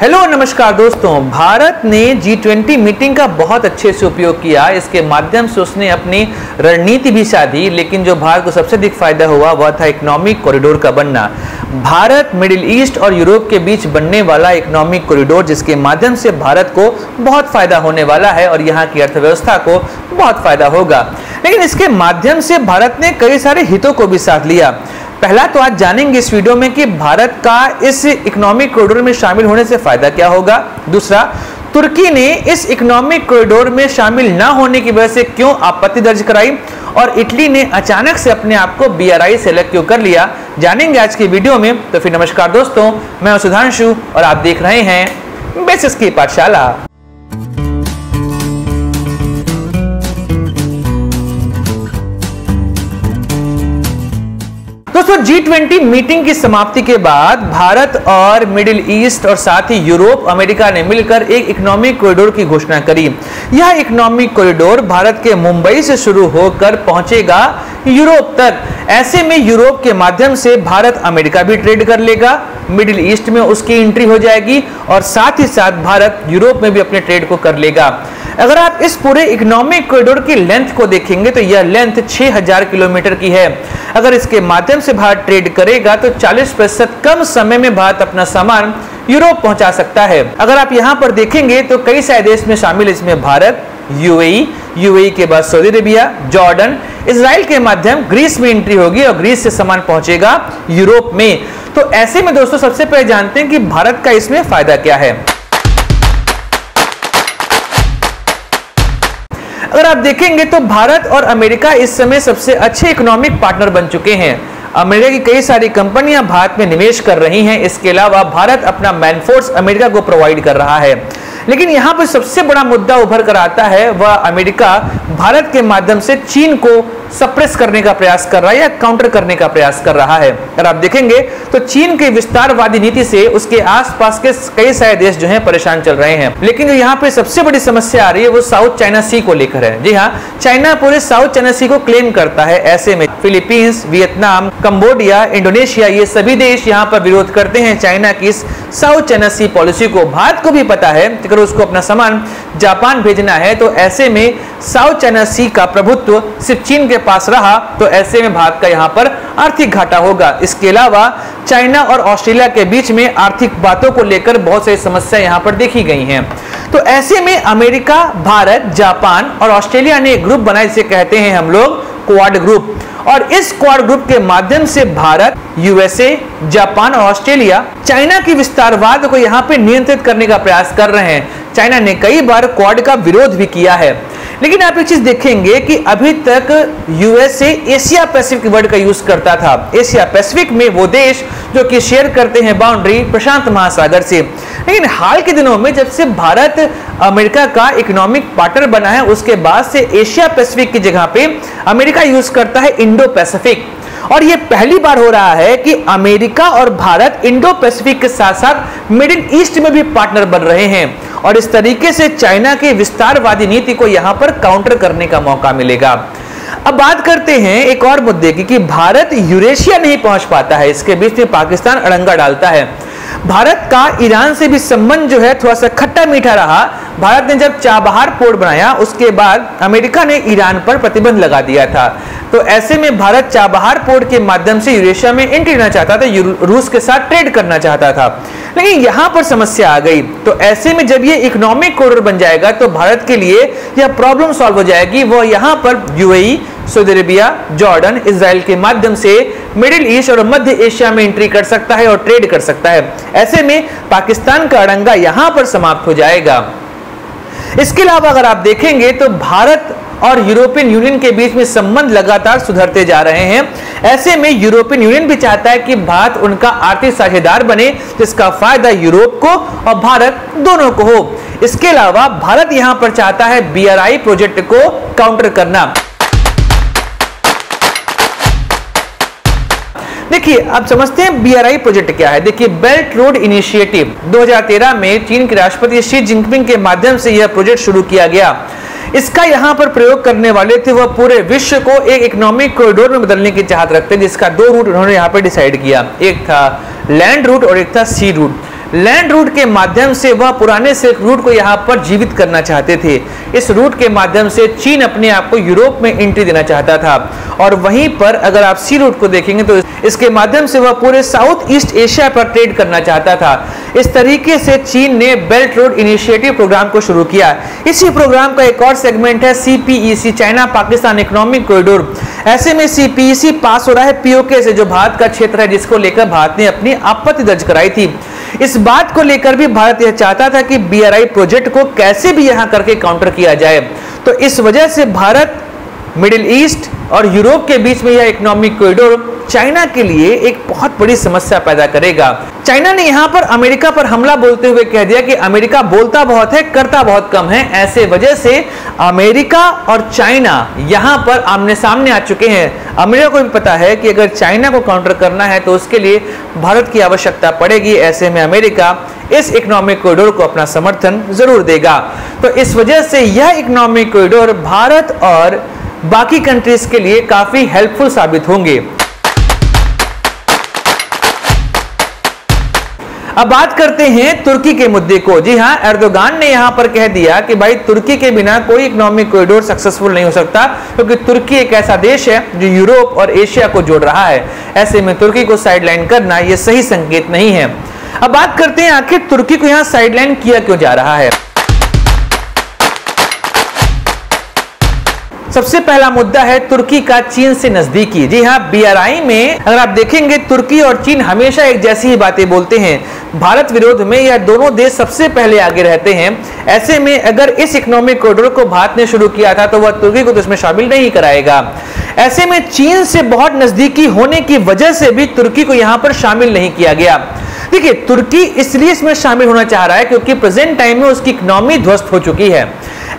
Hello नमस्कार दोस्तों। भारत ने G20 मीटिंग का बहुत अच्छे से उपयोग किया। इसके माध्यम से उसने अपनी रणनीति भी साधी, लेकिन जो भारत को सबसे अधिक फायदा हुआ वह था इकोनॉमिक कॉरिडोर का बनना। भारत मिडिल ईस्ट और यूरोप के बीच बनने वाला इकोनॉमिक कॉरिडोर, जिसके माध्यम से भारत को बहुत फायदा होने वाला है और यहाँ की अर्थव्यवस्था को बहुत फायदा होगा। लेकिन इसके माध्यम से भारत ने कई सारे हितों को भी साथ लिया। पहला तो आज जानेंगे इस वीडियो में कि भारत का इस इकोनॉमिक कॉरिडोर में शामिल होने से फायदा क्या होगा। दूसरा, तुर्की ने इस इकोनॉमिक कॉरिडोर में शामिल ना होने की वजह से क्यों आपत्ति दर्ज कराई, और इटली ने अचानक से अपने आप को BRI से अलग क्यों कर लिया, जानेंगे आज की वीडियो में। तो फिर नमस्कार दोस्तों, मैं हूं सुधांशु और आप देख रहे हैं बेसिक्स की पाठशाला। दोस्तों, G20 मीटिंग की समाप्ति के बाद भारत और मिडिल ईस्ट और साथ ही यूरोप, अमेरिका ने मिलकर एक इकोनॉमिक कॉरिडोर की घोषणा करी। यह इकोनॉमिक कॉरिडोर भारत के मुंबई से शुरू होकर पहुंचेगा यूरोप तक। ऐसे में यूरोप के माध्यम से भारत अमेरिका भी ट्रेड कर लेगा, मिडिल ईस्ट में उसकी एंट्री हो जाएगी और साथ ही साथ भारत यूरोप में भी अपने ट्रेड को कर लेगा। अगर आप इस पूरे इकोनॉमिक कॉरिडोर की लेंथ को देखेंगे तो यह लेंथ 6000 किलोमीटर की है। अगर इसके माध्यम से भारत ट्रेड करेगा तो 40% कम समय में भारत अपना सामान यूरोप पहुंचा सकता है। अगर आप यहां पर देखेंगे तो कई सारे देश में शामिल, इसमें भारत, यूएई के बाद सऊदी अरेबिया, जॉर्डन, इजराइल के माध्यम ग्रीस में एंट्री होगी और ग्रीस से सामान पहुंचेगा यूरोप में। तो ऐसे में दोस्तों सबसे पहले जानते हैं कि भारत का इसमें फायदा क्या है। अगर आप देखेंगे तो भारत और अमेरिका इस समय सबसे अच्छे इकोनॉमिक पार्टनर बन चुके हैं। अमेरिका की कई सारी कंपनियां भारत में निवेश कर रही हैं। इसके अलावा भारत अपना मैनफोर्स अमेरिका को प्रोवाइड कर रहा है। लेकिन यहां पर सबसे बड़ा मुद्दा उभर कर आता है, वह अमेरिका भारत के माध्यम से चीन को सप्रेस करने का प्रयास कर रहा है या काउंटर करने का प्रयास कर रहा है। अगर आप देखेंगे तो चीन के विस्तारवादी नीति से उसके आसपास के कई सारे देश जो हैं परेशान चल रहे हैं। लेकिन जो यहाँ पे सबसे बड़ी समस्या आ रही है वो साउथ चाइना सी को लेकर है। जी हाँ, चाइना पूरे साउथ चाइना सी को क्लेम करता है। ऐसे में फिलीपींस, वियतनाम, कंबोडिया, इंडोनेशिया, ये सभी देश यहाँ पर विरोध करते हैं चाइना की इस साउथ चाइना सी पॉलिसी को। भारत को भी पता है कि अगर उसको अपना सामान जापान भेजना है तो ऐसे में साउथ चाइना सी का प्रभुत्व सिर्फ चीन के पास रहा तो ऐसे में भारत का यहाँ पर आर्थिक घाटा होगा। इसके अलावा चाइना और ऑस्ट्रेलिया के बीच में आर्थिक बातों को लेकर बहुत सारी समस्या यहाँ पर देखी गई हैं। तो ऐसे में अमेरिका, भारत, जापान और ऑस्ट्रेलिया ने एक ग्रुप बनाया जिसे कहते हैं हम लोग क्वाड ग्रुप। और इस क्वाड ग्रुप के माध्यम से भारत, यूएसए, जापान और ऑस्ट्रेलिया चाइना की विस्तारवाद को यहाँ पे नियंत्रित करने का प्रयास कर रहे हैं। चाइना ने कई बार क्वाड का विरोध भी किया है। लेकिन आप एक चीज देखेंगे कि अभी तक यूएसए एशिया पैसिफिक वर्ड का यूज करता था। एशिया पैसिफिक में वो देश जो कि शेयर करते हैं बाउंड्री प्रशांत महासागर से। लेकिन हाल के दिनों में जब से भारत अमेरिका का इकोनॉमिक पार्टनर बना है उसके बाद से एशिया पैसिफिक की जगह पे अमेरिका यूज करता है इंडो पैसिफिक। और ये पहली बार हो रहा है कि अमेरिका और भारत इंडो पैसिफिक के साथ साथ मिडिल ईस्ट में भी पार्टनर बन रहे हैं। और इस तरीके से चाइना की विस्तारवादी नीति को यहां पर काउंटर करने का मौका मिलेगा। अब बात करते हैं एक और मुद्दे की कि भारत यूरेशिया नहीं पहुंच पाता है। इसके बीच में पाकिस्तान अड़ंगा डालता है। भारत का ईरान से भी संबंध जो है थोड़ा सा खट्टा मीठा रहा। भारत ने जब चाबहार पोर्ट बनाया उसके बाद अमेरिका ने ईरान पर प्रतिबंध लगा दिया था। तो ऐसे में भारत चाबहार पोर्ट के माध्यम से यूरेशिया में एंट्री करना चाहता था, रूस के साथ ट्रेड करना चाहता था। लेकिन यहां पर समस्या आ गई। तो ऐसे में जब ये इकोनॉमिक कॉरिडोर बन जाएगा तो भारत के लिए यह प्रॉब्लम सॉल्व हो जाएगी। वो यहां पर UAE, Saudi Arabia, Jordan, Israel के माध्यम से मिडिल ईस्ट और मध्य एशिया में एंट्री कर सकता है और ट्रेड कर सकता है। ऐसे में पाकिस्तान का अड़ंगा यहां पर समाप्त हो जाएगा। इसके अलावा अगर आप देखेंगे तो भारत और यूरोपियन यूनियन के बीच में संबंध लगातार सुधरते जा रहे हैं। ऐसे में यूरोपियन यूनियन भी चाहता है कि भारत उनका आर्थिक साझेदार बने, जिसका फायदा यूरोप को और भारत दोनों को हो। इसके अलावा भारत यहां पर चाहता है BRI प्रोजेक्ट को काउंटर करना। देखिए, आप समझते हैं BRI प्रोजेक्ट क्या है। देखिए, बेल्ट रोड इनिशिएटिव 2013 में चीन के राष्ट्रपति शी जिनपिंग के माध्यम से यह प्रोजेक्ट शुरू किया गया। इसका यहाँ पर प्रयोग करने वाले थे वह पूरे विश्व को एक इकोनॉमिक कॉरिडोर में बदलने की चाहत रखते हैं, जिसका दो रूट उन्होंने यहाँ पर डिसाइड किया। एक था लैंड रूट और एक था सी रूट। लैंड रूट के माध्यम से वह पुराने सिल्क रूट को यहाँ पर जीवित करना चाहते थे। इस रूट के माध्यम से चीन अपने आप को यूरोप में एंट्री देना चाहता था, और वहीं पर अगर आप सी रूट को देखेंगे तो इसके माध्यम से वह पूरे साउथ ईस्ट एशिया पर ट्रेड करना चाहता था। इस तरीके से चीन ने बेल्ट रोड इनिशिएटिव प्रोग्राम को शुरू किया। इसी प्रोग्राम का एक और सेगमेंट है CPEC, China Pakistan economic corridor. ऐसे में CPEC पास हो रहा है POK से, जो भारत का क्षेत्र है, जिसको लेकर भारत ने अपनी आपत्ति दर्ज कराई थी। इस बात को लेकर भी भारत यह चाहता था कि BRI प्रोजेक्ट को कैसे भी यहां करके काउंटर किया जाए। तो इस वजह से भारत मिडिल ईस्ट और यूरोप के बीच में यह इकोनॉमिक कॉरिडोर चाइना के लिए एक बहुत बड़ी समस्या पैदा करेगा। चाइना ने यहां पर अमेरिका पर हमला बोलते हुए कह दिया कि अमेरिका बोलता बहुत है, करता बहुत कम है। ऐसे वजह से अमेरिका और चाइना यहां पर आमने सामने आ चुके हैं। अमेरिका को भी पता है कि अगर चाइना को काउंटर करना है तो उसके लिए भारत की आवश्यकता पड़ेगी। ऐसे में अमेरिका इस इकोनॉमिक कॉरिडोर को अपना समर्थन जरूर देगा। तो इस वजह से यह इकोनॉमिक कॉरिडोर भारत और बाकी कंट्रीज के लिए काफी हेल्पफुल साबित होंगे। अब बात करते हैं तुर्की के मुद्दे को। जी हां, एर्दोगान ने यहां पर कह दिया कि भाई तुर्की के बिना कोई इकोनॉमिक कॉरिडोर सक्सेसफुल नहीं हो सकता, क्योंकि तुर्की एक ऐसा देश है जो यूरोप और एशिया को जोड़ रहा है। ऐसे में तुर्की को साइडलाइन करना यह सही संकेत नहीं है। अब बात करते हैं आखिर तुर्की को यहां साइडलाइन किया क्यों जा रहा है। सबसे पहला मुद्दा है तुर्की का चीन से नजदीकी। जी हां, BRI में अगर आप देखेंगे तुर्की और चीन हमेशा एक जैसी ही बातें बोलते हैं। भारत विरोध में यह दोनों देश सबसे पहले आगे रहते हैं। ऐसे में अगर इस इकोनॉमिक कॉरिडोर को भारत ने शुरू किया था तो वह तुर्की को तो इसमें शामिल नहीं कराएगा। ऐसे में चीन से बहुत नजदीकी होने की वजह से भी तुर्की को यहां पर शामिल नहीं किया गया। देखिए, तुर्की इसलिए इसमें शामिल होना चाह रहा है क्योंकि प्रेजेंट टाइम में उसकी इकोनॉमी ध्वस्त हो चुकी है।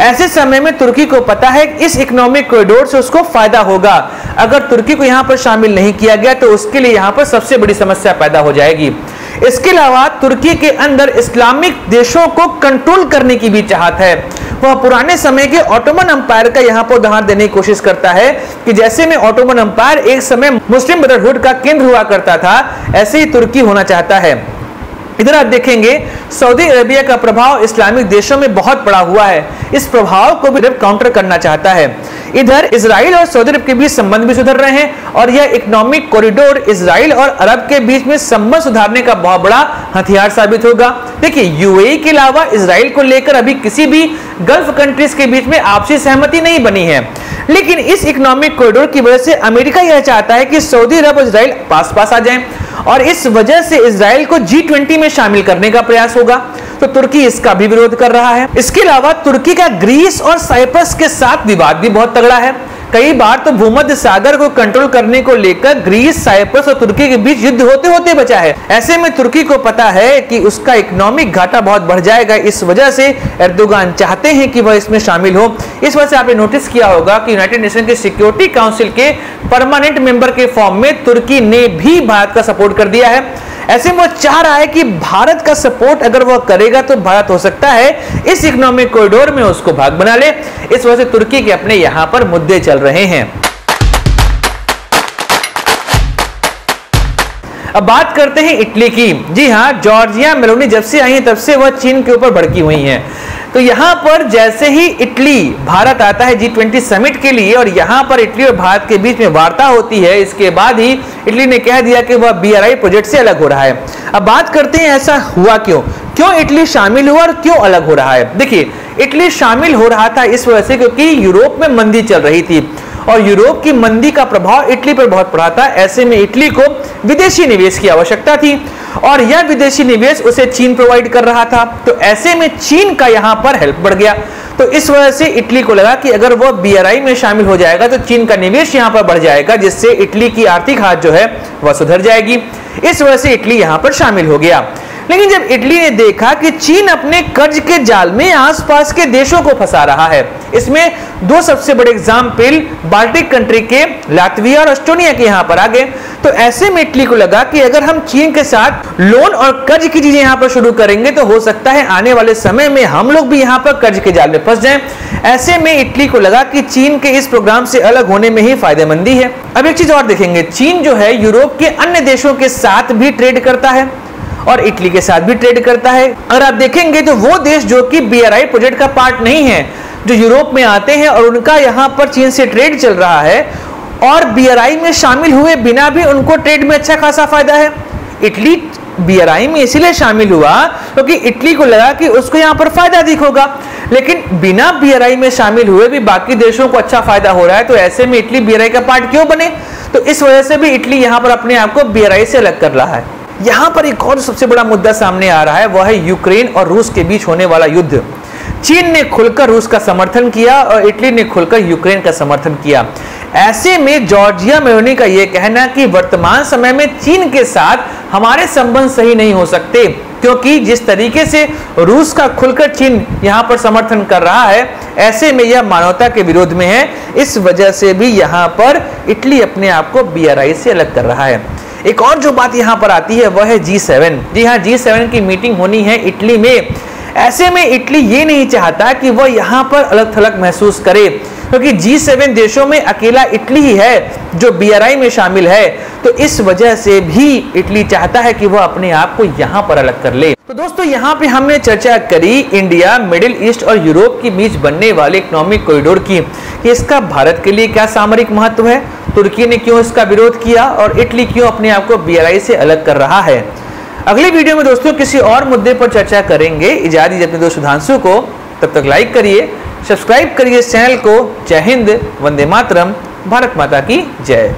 ऐसे समय में तुर्की को पता है कि इस इकोनॉमिक कॉरिडोर से उसको फायदा होगा। अगर तुर्की को यहां पर शामिल नहीं किया गया तो उसके लिए यहां पर सबसे बड़ी समस्या पैदा हो जाएगी। इसके अलावा तुर्की के अंदर इस्लामिक देशों को कंट्रोल करने की भी चाहत है। वह पुराने समय के ऑटोमन एम्पायर का यहां पर उदाहरण देने की कोशिश करता है कि जैसे में ऑटोमन एम्पायर एक समय मुस्लिम ब्रदरहुड का केंद्र हुआ करता था, ऐसे ही तुर्की होना चाहता है। इधर आप देखेंगे सऊदी अरेबिया का प्रभाव इस्लामिक देशों में बहुत बड़ा हुआ है। इस प्रभाव को भी काउंटर करना चाहता है। इधर इजराइल और सऊदी अरब के बीच संबंध भी सुधर रहे हैं और यह इकोनॉमिक कॉरिडोर इजराइल और अरब के बीच में संबंध सुधारने का बहुत बड़ा हथियार साबित होगा। देखिए, यूएई के अलावा इजराइल को लेकर अभी किसी भी गल्फ कंट्रीज के बीच में आपसी सहमति नहीं बनी है, लेकिन इस इकोनॉमिक कॉरिडोर की वजह से अमेरिका यह चाहता है कि सऊदी अरब और इजराइल पास पास आ जाएं और इस वजह से इजराइल को G20 में शामिल करने का प्रयास होगा। तो तुर्की इसका भी विरोध कर रहा है। इसके अलावा तुर्की का ग्रीस और साइप्रस के साथ विवाद भी बहुत तगड़ा है। कई बार तो भूमध्य सागर को कंट्रोल करने को लेकर ग्रीस, साइप्रस और तुर्की के बीच युद्ध होते होते बचा है। ऐसे में तुर्की को पता है कि उसका इकोनॉमिक घाटा बहुत बढ़ जाएगा। इस वजह से एर्दोगान चाहते हैं कि वह इसमें शामिल हो। इस वजह से आपने नोटिस किया होगा कि यूनाइटेड नेशन के सिक्योरिटी काउंसिल के परमानेंट मेंबर के फॉर्म में तुर्की ने भी भारत का सपोर्ट कर दिया है। ऐसे में वो चाह रहा है कि भारत का सपोर्ट अगर वह करेगा तो भारत हो सकता है इस इकोनॉमिक कॉरिडोर में उसको भाग बना ले। इस वजह से तुर्की के अपने यहां पर मुद्दे चल रहे हैं। अब बात करते हैं इटली की। जी हां, जॉर्जिया मेलोनी जब से आई है तब से वह चीन के ऊपर भड़की हुई हैं। तो यहां पर जैसे ही इटली भारत आता है G20 समिट के लिए और यहां पर इटली और भारत के बीच में वार्ता होती है, इसके बाद ही इटली ने कह दिया कि वह BRI प्रोजेक्ट से अलग हो रहा है। अब बात करते हैं ऐसा हुआ क्यों इटली शामिल हुआ और क्यों अलग हो रहा है। देखिए, इटली शामिल हो रहा था इस वजह से क्योंकि यूरोप में मंदी चल रही थी और यूरोप की मंदी का प्रभाव इटली पर बहुत पड़ा था। ऐसे में इटली को विदेशी निवेश की आवश्यकता थी और यह विदेशी निवेश उसे चीन प्रोवाइड कर रहा था। तो ऐसे में चीन का यहां पर हेल्प बढ़ गया। तो इस वजह से इटली को लगा कि अगर वह BRI में शामिल हो जाएगा तो चीन का निवेश यहां पर बढ़ जाएगा, जिससे इटली की आर्थिक हालत जो है वह सुधर जाएगी। इस वजह से इटली यहां पर शामिल हो गया। लेकिन जब इटली ने देखा कि चीन अपने कर्ज के जाल में आसपास के देशों को फंसा रहा है, इसमें दो सबसे बड़े एग्जाम्पल बाल्टिक कंट्री के लातविया और एस्टोनिया के यहां पर आ गए। तो ऐसे में इटली को लगा कि अगर हम चीन के साथ लोन और कर्ज की चीजें यहां पर शुरू करेंगे तो हो सकता है आने वाले समय में हम लोग भी यहां पर कर्ज के जाल में फंस जाएं। ऐसे में इटली को लगा कि चीन के इस प्रोग्राम से अलग होने में ही फायदेमंदी है। अब एक चीज और देखेंगे, चीन जो है यूरोप के अन्य देशों के साथ भी ट्रेड करता है और इटली के साथ भी ट्रेड करता है। अगर आप देखेंगे तो वो देश जो कि BRI प्रोजेक्ट का पार्ट नहीं है, जो यूरोप में आते हैं और उनका यहाँ पर चीन से ट्रेड चल रहा है और BRI में शामिल हुए बिना भी उनको ट्रेड में अच्छा खासा फायदा है। इटली BRI में इसीलिए शामिल हुआ क्योंकि इटली को लगा कि उसको यहाँ पर फायदा अधिक होगा, लेकिन बिना BRI में शामिल हुए भी बाकी देशों को अच्छा फायदा हो रहा है, तो ऐसे में इटली BRI का पार्ट क्यों बने? तो इस वजह से भी इटली यहाँ पर अपने आप को BRI से अलग कर रहा है। यहाँ पर एक और सबसे बड़ा मुद्दा सामने आ रहा है, वह है यूक्रेन और रूस के बीच होने वाला युद्ध। चीन ने खुलकर रूस का समर्थन किया और इटली ने खुलकर यूक्रेन का समर्थन किया। ऐसे में जॉर्जिया मेलोनी का यह कहना कि वर्तमान समय में चीन के साथ हमारे संबंध सही नहीं हो सकते, क्योंकि जिस तरीके से रूस का खुलकर चीन यहां पर समर्थन कर रहा है, ऐसे में यह मानवता के विरोध में है। इस वजह से भी यहां पर इटली अपने आप को BRI से अलग कर रहा है। एक और जो बात यहां पर आती है वह है G7। जी हाँ, G7 की मीटिंग होनी है इटली में। ऐसे में इटली ये नहीं चाहता कि वह यहाँ पर अलग थलग महसूस करे, क्योंकि G7 देशों में अकेला इटली ही है जो BRI में शामिल है, तो इस वजह से भी इटली चाहता है कि वह अपने आप को यहाँ पर अलग कर ले। तो दोस्तों, यहाँ पे हमने चर्चा करी इंडिया, मिडिल ईस्ट और यूरोप के बीच बनने वाले इकोनॉमिक कॉरिडोर की, कि इसका भारत के लिए क्या सामरिक महत्व है, तुर्की ने क्यों इसका विरोध किया और इटली क्यों अपने आप को BRI से अलग कर रहा है। अगली वीडियो में दोस्तों किसी और मुद्दे पर चर्चा करेंगे। इजाजत दीजिए अपने दोस्त सुधांशु को, तब तक लाइक करिए, सब्सक्राइब करिए इस चैनल को। जय हिंद, वंदे मातरम, भारत माता की जय।